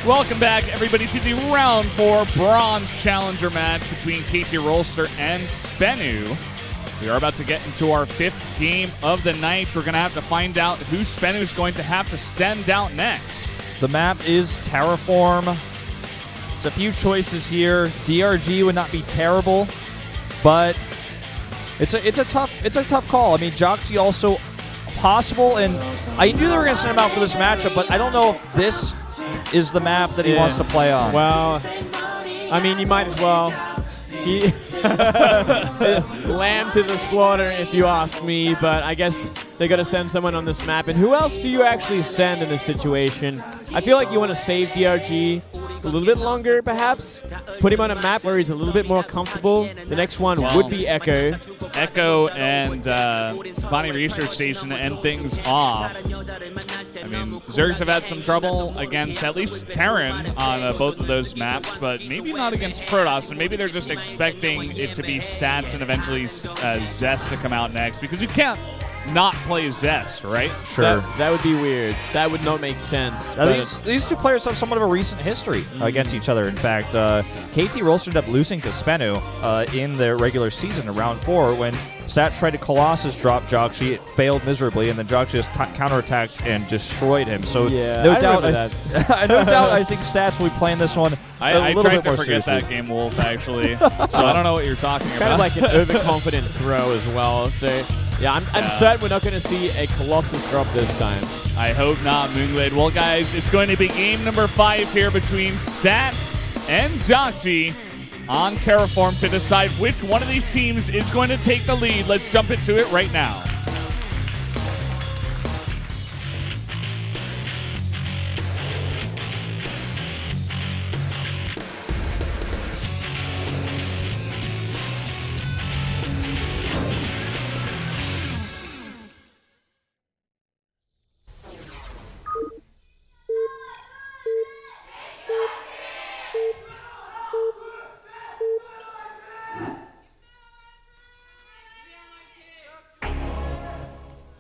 Welcome back, everybody, to the Round 4 Bronze Challenger match between KT Rolster and SBENU. We are about to get into our 5th game of the night. We're going to have to find out who SBENU is going to have to send out next. The map is Terraform. There's a few choices here. DRG would not be terrible, but it's a tough call. I mean, jjakji also possible, and I knew they were going to send him out for this matchup, but I don't know if this is the map that he wants to play on. Well, I mean, you might as well. Lamb to the slaughter, if you ask me, but I guess they're going to send someone on this map. And who else do you actually send in this situation? I feel like you want to save DRG a little bit longer, perhaps. Put him on a map where he's a little bit more comfortable. The next one would be Echo. Echo and Bonnie Research Station to end things off. I mean, Zergs have had some trouble against at least Terran on both of those maps, but maybe not against Protoss, and maybe they're just expecting it to be Stats and eventually Zest to come out next, because you can't not play Zest, right? Sure. That would be weird. That would not make sense. Now, these two players have somewhat of a recent history against each other. In fact, KT Rolster ended up losing to SBENU in the regular season in Round 4 when Stats tried to Colossus drop jjakji. It failed miserably, and then jjakji just counterattacked and destroyed him. So yeah, no doubt, no doubt, I think Stats will be playing this one I little tried bit to more forget seriously. that game, Wolf, actually. So I don't know what you're talking about. Kind of like an overconfident throw as well. So yeah, I'm certain we're not going to see a Colossus drop this time. I hope not, Moonglade. Well, guys, it's going to be game number 5 here between Stats and jjakji on Terraform to decide which one of these teams is going to take the lead. Let's jump into it right now.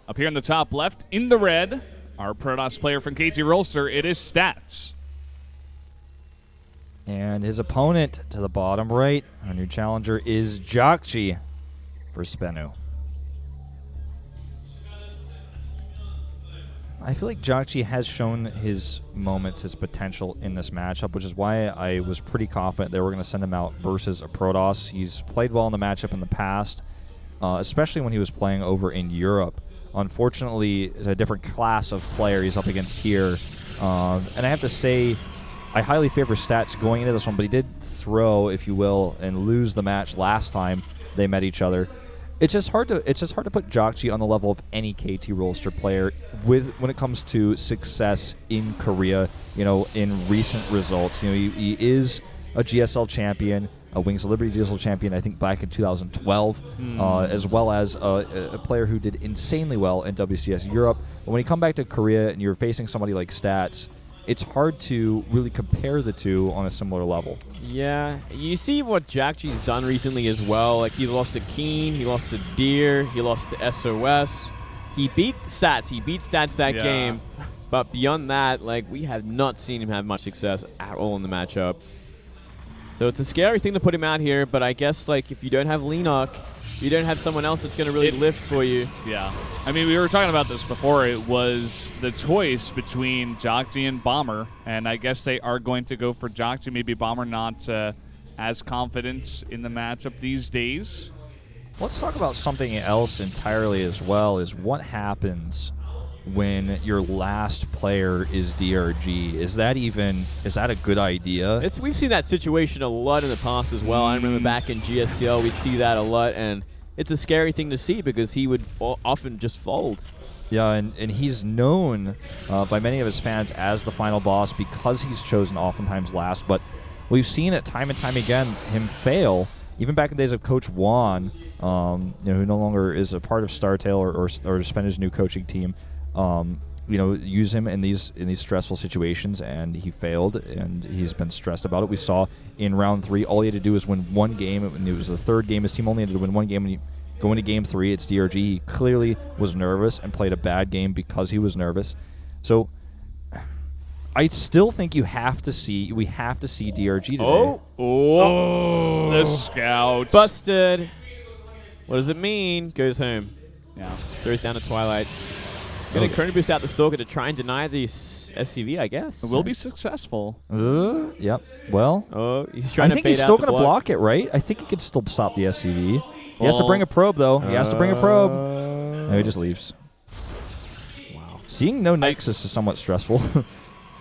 Up here in the top left, in the red, our Protoss player from KT Rolster, it is Stats. And his opponent to the bottom right, our new challenger, is jjakji for SBENU. I feel like jjakji has shown his moments, his potential in this matchup, which is why I was pretty confident they were going to send him out versus a Protoss. He's played well in the matchup in the past, especially when he was playing over in Europe. Unfortunately, it's a different class of player he's up against here. And I have to say, I highly favor Stats going into this one, but he did throw, if you will, and lose the match last time they met each other. It's just hard to put jjakji on the level of any KT Rolster player when it comes to success in Korea, in recent results. He is a GSL champion, a Wings of Liberty GSL champion, I think back in 2012, as well as a player who did insanely well in WCS Europe. But when you come back to Korea and you're facing somebody like Stats, it's hard to really compare the two on a similar level. Yeah, you see what jjakji's done recently as well. Like, he lost to Keen, he lost to Deer, he lost to SOS. He beat Stats that game. But beyond that, we have not seen him have much success at all in the matchup. So it's a scary thing to put him out here, but I guess, if you don't have Leenock, you don't have someone else that's going to really lift for you. Yeah. I mean, we were talking about this before. It was the choice between jjakji and Bomber, and I guess they are going to go for jjakji. Maybe Bomber not as confident in the matchup these days. Let's talk about something else entirely as well, is what happens when your last player is DRG. Is that a good idea? We've seen that situation a lot in the past as well. I remember back in GSTL, we'd see that a lot, and it's a scary thing to see because he would often just fold. Yeah, and he's known by many of his fans as the final boss because he's chosen oftentimes last, but we've seen it time and time again, him fail, even back in the days of Coach Juan, who no longer is a part of StarTale or SBENU's new coaching team. Use him in these stressful situations, and he failed, and he's been stressed about it. We saw in round 3, all he had to do was win one game. It was the third game. His team only had to win one game, and you go into game 3, it's DRG. He clearly was nervous and played a bad game because he was nervous. So I still think we have to see DRG today. Oh, the scout. Busted. What does it mean? Goes home. Yeah. Throws down to Twilight. Going to Chrono Boost out the Stalker to try and deny the SCV, I guess. It will be successful. Yep. Well, he's trying to bait out the block. I think he's still going to block it, right? I think he could still stop the SCV. He has to bring a probe, though. He has to bring a probe. No, he just leaves. Wow. Seeing no Nexus is somewhat stressful.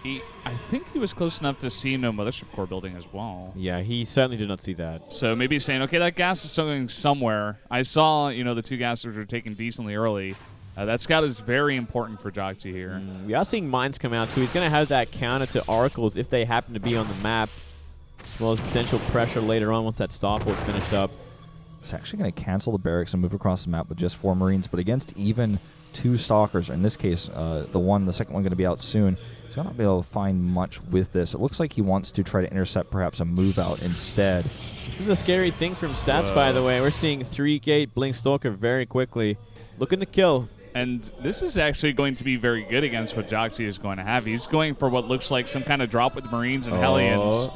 I think he was close enough to see no Mothership Core building as well. Yeah, he certainly did not see that. So maybe he's saying, okay, that gas is still going somewhere. I saw, the two gassers were taken decently early. That scout is very important for jjakji here. We are seeing mines come out, so he's going to have that counter to oracles if they happen to be on the map, as well as potential pressure later on once that starport's finished up. It's actually going to cancel the barracks and move across the map with just 4 Marines, but against even 2 Stalkers, in this case, the second one going to be out soon, he's going to not be able to find much with this. It looks like he wants to try to intercept perhaps a move out instead. This is a scary thing from stats, by the way. We're seeing 3-gate Blink Stalker very quickly. Looking to kill. And this is actually going to be very good against what jjakji is going to have. He's going for what looks like some kind of drop with Marines and Hellions.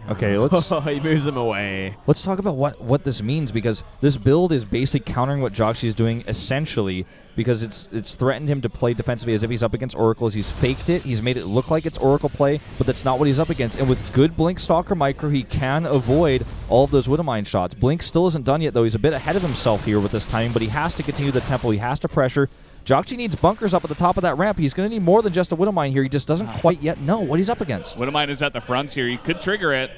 Okay, let's... he moves them away. Let's talk about what this means, because this build is basically countering what jjakji is doing essentially, because it's threatened him to play defensively as if he's up against Oracles. He's faked it. He's made it look like it's Oracle play, but that's not what he's up against. And with good Blink Stalker Micro, he can avoid all of those Widowmine shots. Blink still isn't done yet, though. He's a bit ahead of himself here with this timing, but he has to continue the tempo. He has to pressure. jjakji needs bunkers up at the top of that ramp. He's going to need more than just a Widowmine here. He just doesn't quite yet know what he's up against. Widowmine is at the front here. He could trigger it.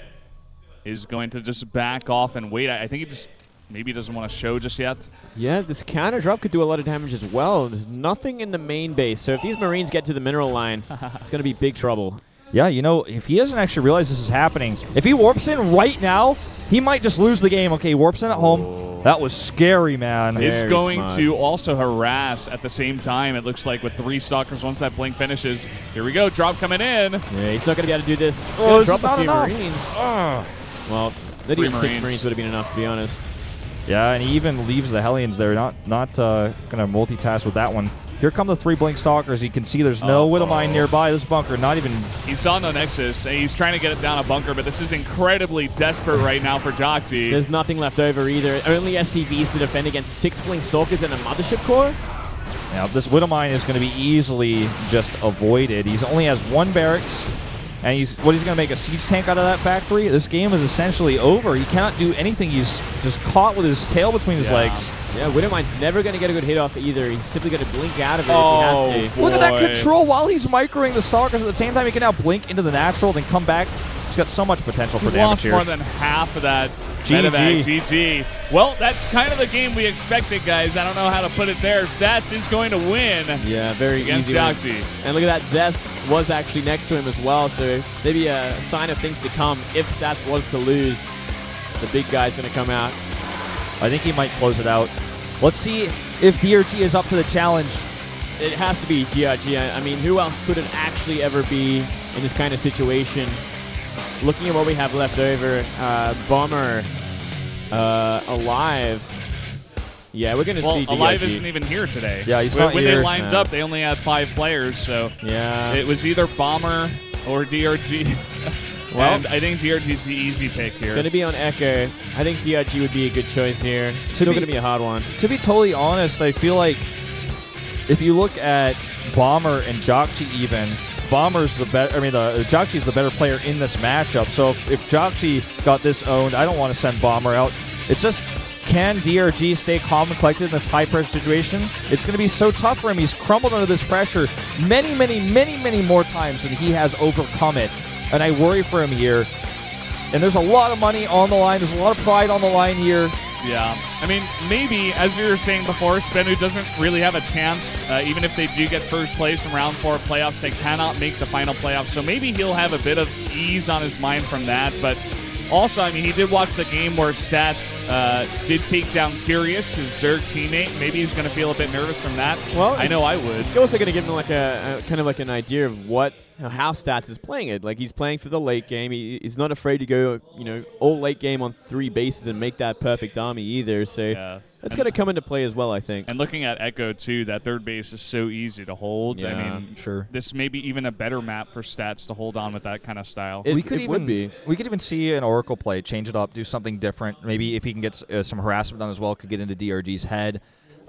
He's going to just back off and wait. I think he just maybe doesn't want to show just yet. Yeah, this counter drop could do a lot of damage as well. There's nothing in the main base, so if these Marines get to the mineral line, it's going to be big trouble. Yeah, if he doesn't actually realize this is happening, if he warps in right now, he might just lose the game. Okay, he warps in at home. That was scary, man. He's going to also harass at the same time, it looks like, with 3 Stalkers once that blink finishes. Here we go, drop coming in. Yeah, he's not going to be able to do this. Oh, this drop is not a few enough. Marines. Well, not even 6 Marines would have been enough, to be honest. Yeah, and he even leaves the Hellions there. Not going to multitask with that one. Here come the 3 Blink Stalkers. You can see there's no Widowmine nearby. This bunker, not even... He saw no Nexus, and he's trying to get it down a bunker, but this is incredibly desperate right now for jjakji. There's nothing left over either. Only SCVs to defend against 6 Blink Stalkers and a Mothership Core. Now, this Widowmine is going to be easily just avoided. He only has 1 barracks, and he's going to make a siege tank out of that factory. This game is essentially over. He cannot do anything. He's just caught with his tail between his legs. Yeah, Widowmine's never going to get a good hit off either. He's simply going to blink out of it if he has to. Look at that control while he's microing the Stalkers. At the same time, he can now blink into the natural, then come back. He's got so much potential for damage here. Lost more than half of that. GG. Well, that's kind of the game we expected, guys. I don't know how to put it there. Stats is going to win. Yeah, very against easy jjakji. And look at that, Zest was actually next to him as well, so maybe a sign of things to come. If Stats was to lose, the big guy's going to come out. I think he might close it out. Let's see if DRG is up to the challenge. It has to be jjakji. I mean, who else could it actually ever be in this kind of situation? Looking at what we have left over, Bomber, Alive. Yeah, we're going to see Alive jjakji. isn't even here today. Yeah, he's not when here. When they lined up, they only had 5 players, so yeah, it was either Bomber or DRG. Well, and I think DRG's the easy pick here. Going to be on Echo. I think jjakji would be a good choice here. Still going to be a hard one. To be totally honest, I feel like if you look at Bomber and jjakji even, Bomber's the better. I mean, jjakji's the better player in this matchup. So if jjakji got this owned, I don't want to send Bomber out. It's just, can DRG stay calm and collected in this high-pressure situation? It's going to be so tough for him. He's crumbled under this pressure many more times than he has overcome it. And I worry for him here. And there's a lot of money on the line. There's a lot of pride on the line here. Yeah. I mean, maybe, as you were saying before, SBENU doesn't really have a chance. Even if they do get first place in round 4 playoffs, they cannot make the final playoffs. So maybe he'll have a bit of ease on his mind from that. But also, I mean, he did watch the game where Stats did take down Curious, his Zerg teammate. Maybe he's going to feel a bit nervous from that. Well, I know I would. It's also going to give him like a kind of like an idea of what how Stats is playing it. Like, he's playing for the late game. He's not afraid to go, all late game on 3 bases and make that perfect army either. So that's going to come into play as well, I think. And looking at Echo, too, that third base is so easy to hold. Yeah, I mean, sure. This may be even a better map for Stats to hold on with that kind of style. We could even see an Oracle play, change it up, do something different. Maybe if he can get some harassment done as well, could get into DRG's head.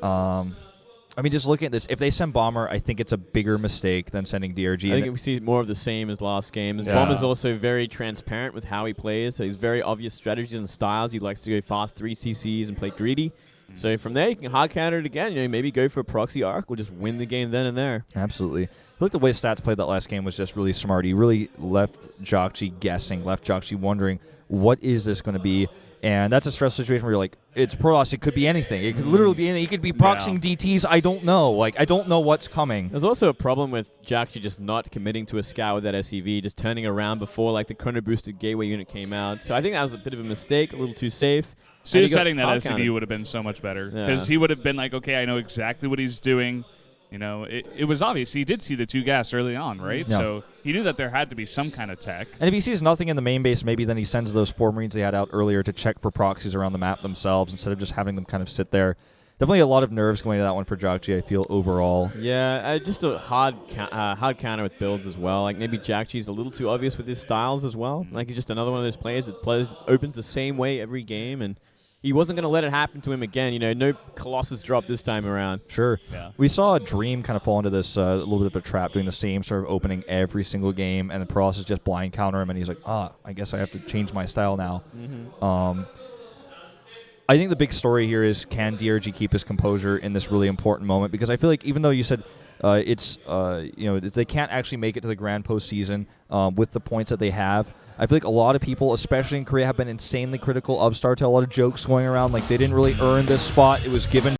I mean, just looking at this, if they send Bomber, I think it's a bigger mistake than sending DRG. I think we see more of the same as last game. Yeah. Bomber's also very transparent with how he plays. So he's very obvious strategies and styles. He likes to go fast 3 CCs and play greedy. So from there, you can hard counter it again. Maybe go for a proxy arc. We'll just win the game then and there. Absolutely. I think the way Stats played that last game was just really smart. He really left jjakji guessing, left jjakji wondering, what is this going to be? And that's a stressful situation where you're like, it's Protoss. It could be anything. It could literally be anything. He could be proxying DTs. I don't know. Like, I don't know what's coming. There's also a problem with jjakji just not committing to a scout with that SEV, just turning around before like the chrono boosted gateway unit came out. So I think that was a bit of a mistake, a little too safe. So setting that SEV would have been so much better because he would have been like, okay, I know exactly what he's doing. It was obvious. He did see the 2 gas early on, right? Yeah. So he knew that there had to be some kind of tech. And if he sees nothing in the main base, maybe then he sends those 4 Marines they had out earlier to check for proxies around the map themselves instead of just having them kind of sit there. Definitely a lot of nerves going to that one for jjakji, I feel, overall. Yeah, just a hard counter with builds as well. Like, maybe jjakji's a little too obvious with his styles as well. Like, he's just another one of those players that opens the same way every game, and he wasn't going to let it happen to him again. No Colossus drop this time around. Sure. Yeah. We saw a Dream kind of fall into this a little bit of a trap, doing the same sort of opening every single game, and the Protoss just blind counter him, and he's like, I guess I have to change my style now. Mm-hmm. I think the big story here is, can DRG keep his composure in this really important moment? Because I feel like even though you said they can't actually make it to the grand postseason with the points that they have, I feel like a lot of people, especially in Korea, have been insanely critical of StarTale. A lot of jokes going around like they didn't really earn this spot. It was given